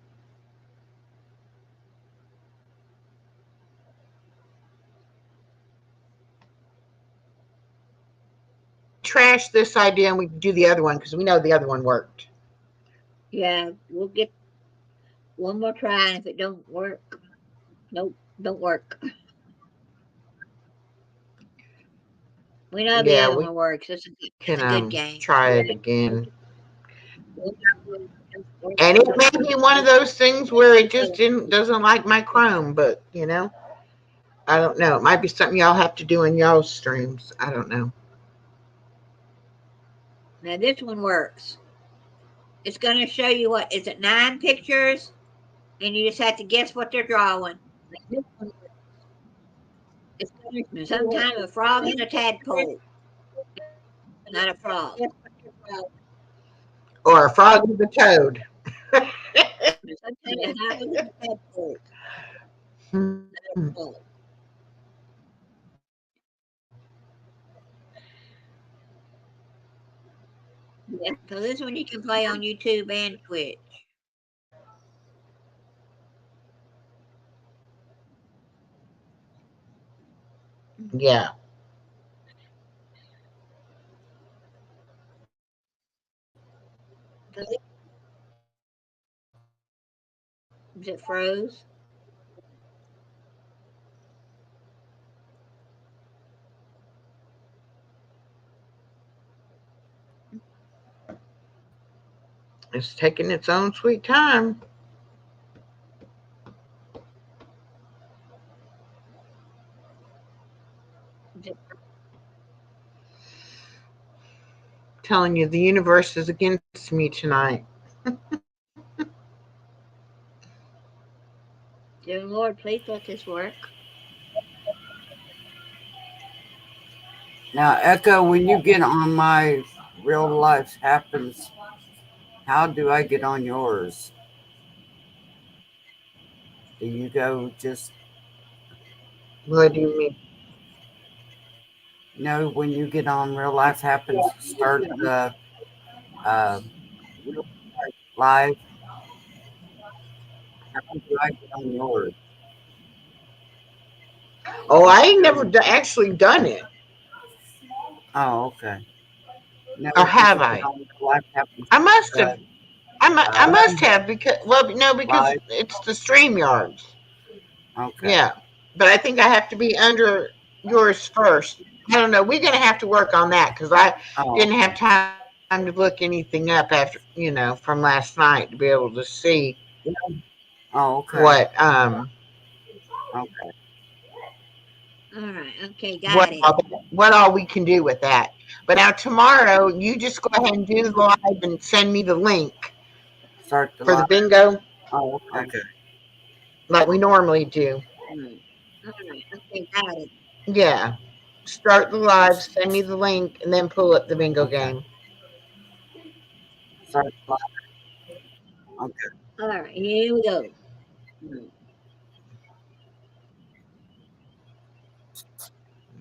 Trash this idea and we can do the other one because we know the other one worked. Yeah, we'll get one more try. And if it don't work, nope, don't work. We know the Yeah, other we one works. It's can a good game. try it again. And it may be one of those things where it just doesn't like my Chrome, but I don't know. It might be something y'all have to do in y'all's streams. I don't know. Now this one works. It's going to show you what is it 9 pictures, and you just have to guess what they're drawing. This one works. It's sometimes a frog and a tadpole, not a frog. Or a frog with a toad. Sometimes a frog and a tadpole, not a frog. Yeah, so this one you can play on YouTube and Twitch. Yeah. Is it froze? It's taking its own sweet time. Telling you, the universe is against me tonight. Dear Lord, please let this work. Now, Echo, when you get on my Real Life Happens, how do I get on yours? Do you go just, What do you mean? when you get on Real Life Happens, start the live? How do I get on yours? Oh, I ain't never actually done it. Oh, okay. No, Or you have put I? it on the laptop and I must uh, have. I must have because no, because live. it's the StreamYards. Okay. Yeah, but I think I have to be under yours first. I don't know. We're gonna have to work on that because I Oh, didn't have time to look anything up after from last night to be able to see oh, okay. what Okay. All right. Okay. what Got it. all, what all we can do with that. But now tomorrow, you just go ahead and do the live and send me the link Start the for the live. bingo Oh, okay. Okay. like we normally do. Right. All right. Okay. Got it. Yeah. Start the live, send me the link, and then pull up the bingo Okay. game. Start the live. Okay. All right. Here we go. Right.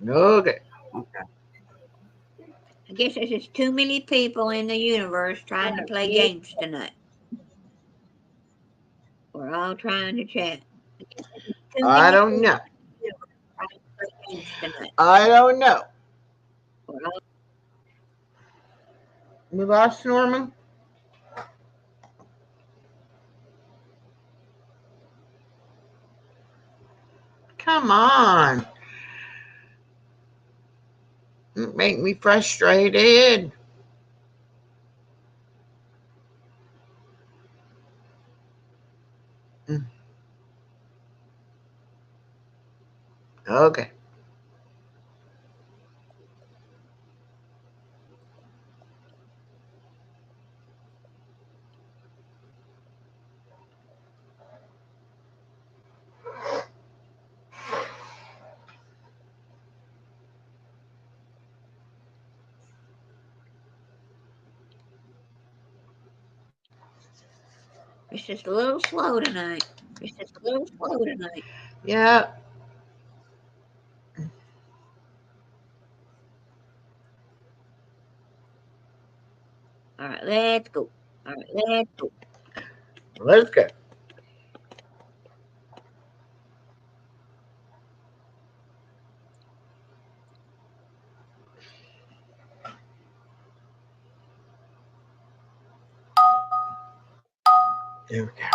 Okay. Okay. I guess there's just too many people in the universe trying to play games tonight. We're all trying to chat. Too I many don't people know. trying to play games tonight. I don't know. We're all We lost Norman. Come on. Make me frustrated. Okay. It's just a little slow tonight. It's just a little slow tonight. Yeah. All right, let's go. All right, let's go. Let's go. There we go.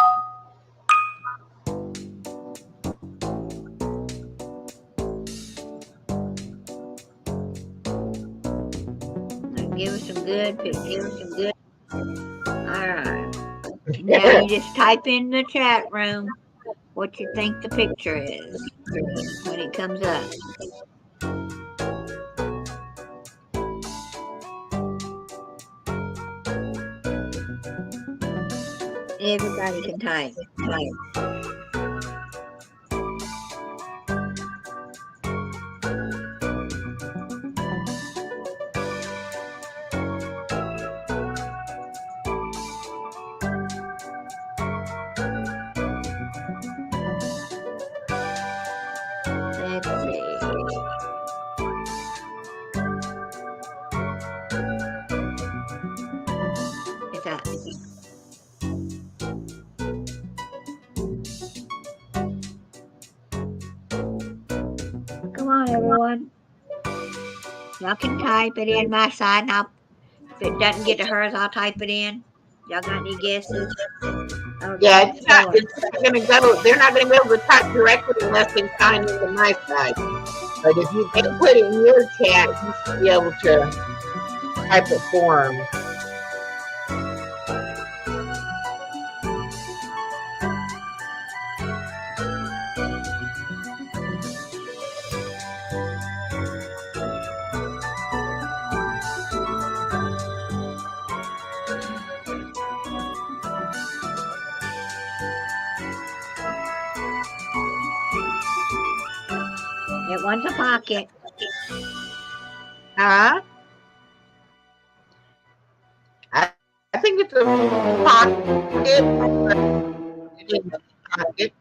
Give us some good pictures. Give us some good. All right. Now you just type in the chat room what you think the picture is when it comes up. Everybody can type. Let's see. Is that? Come on, everyone. Y'all can type it in my side, and if it doesn't get to hers, I'll type it in. Y'all got any guesses? Yeah, it's not going to go. They're not going to be able to type directly unless they sign into my side. But if you can put it in your chat, you should be able to type it for them. It wants a pocket. Huh? I think it's a pocket. It is a pocket.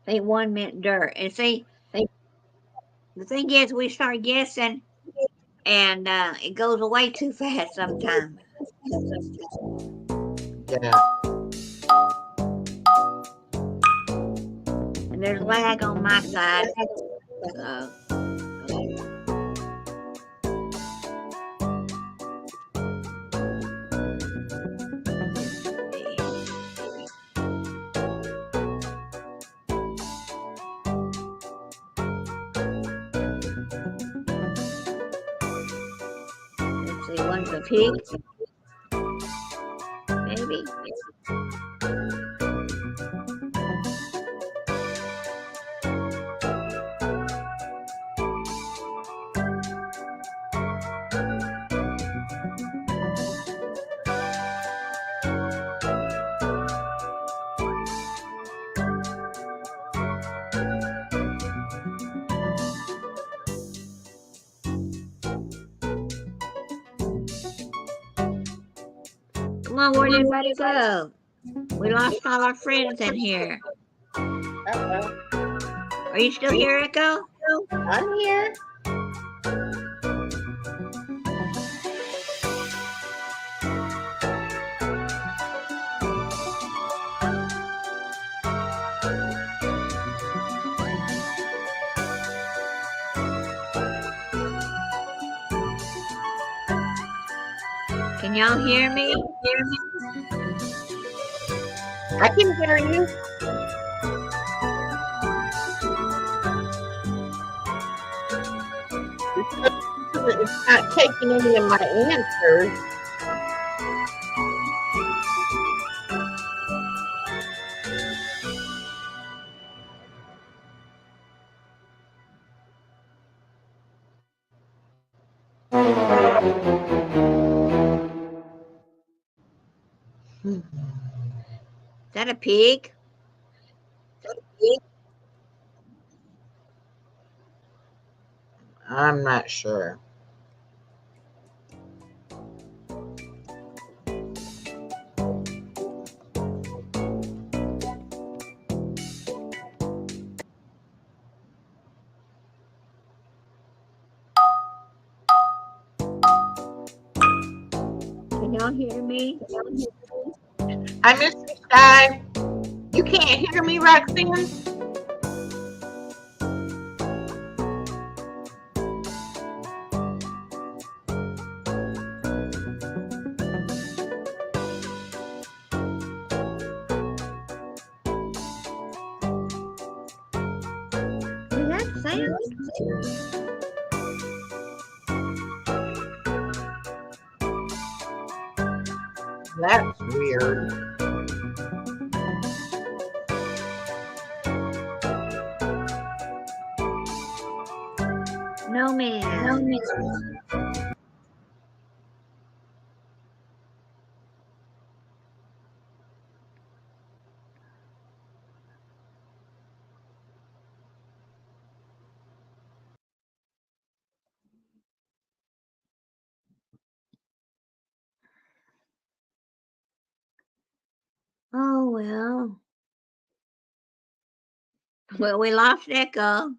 Say one meant dirt. And see, the thing is, we start guessing, and it goes away too fast sometimes. Yeah. And there's lag on my side. So, let's see, one's a pig. Maybe. Come on, where'd everybody go? We lost all our friends in here. Uh-oh. Are you still here, Echo? I'm here. Can y'all hear me? I can hear you. It's not taking any of my answers. Is that a pig? I'm not sure. Can y'all hear me? Hi, Mr. Sky. You can't hear me, Roxanne? Is that sound? That's weird. No, man. Oh, well. Well, we lost Echo.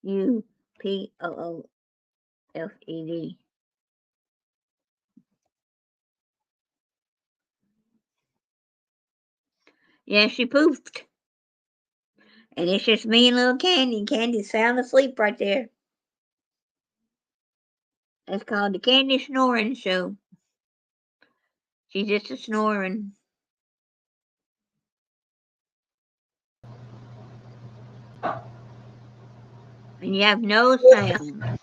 UPOOFED. Yeah, she poofed. And it's just me and little Candy. Candy's sound asleep right there. It's called the Candy Snoring Show. She's just a snoring. And you have no sound.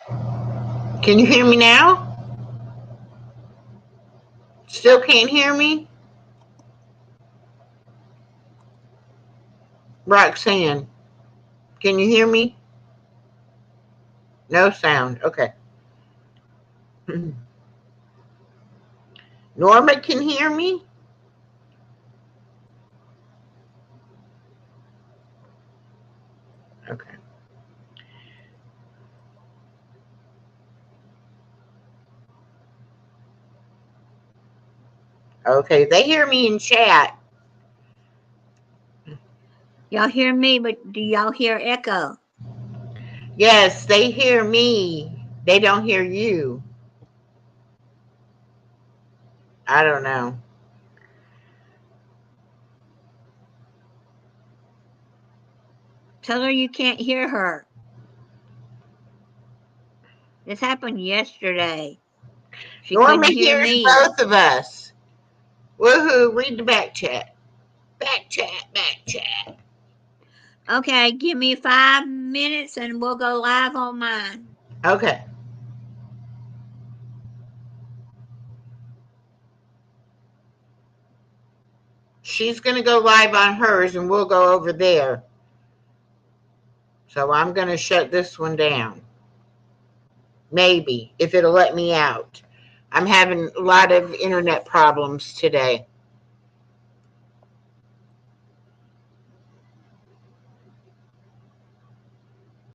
Can you hear me now? Still can't hear me? Roxanne, can you hear me? No sound. Okay. Norma can hear me? Okay. Okay, they hear me in chat. Y'all hear me, but do y'all hear Echo? Yes, they hear me. They don't hear you. I don't know. Tell her you can't hear her. This happened yesterday. She couldn't Norma hear hears me. both of us. Woohoo, read the back chat. Back chat, back chat. Okay, give me 5 minutes and we'll go live on mine. Okay. She's going to go live on hers and we'll go over there. So I'm going to shut this one down. Maybe, if it'll let me out. I'm having a lot of internet problems today.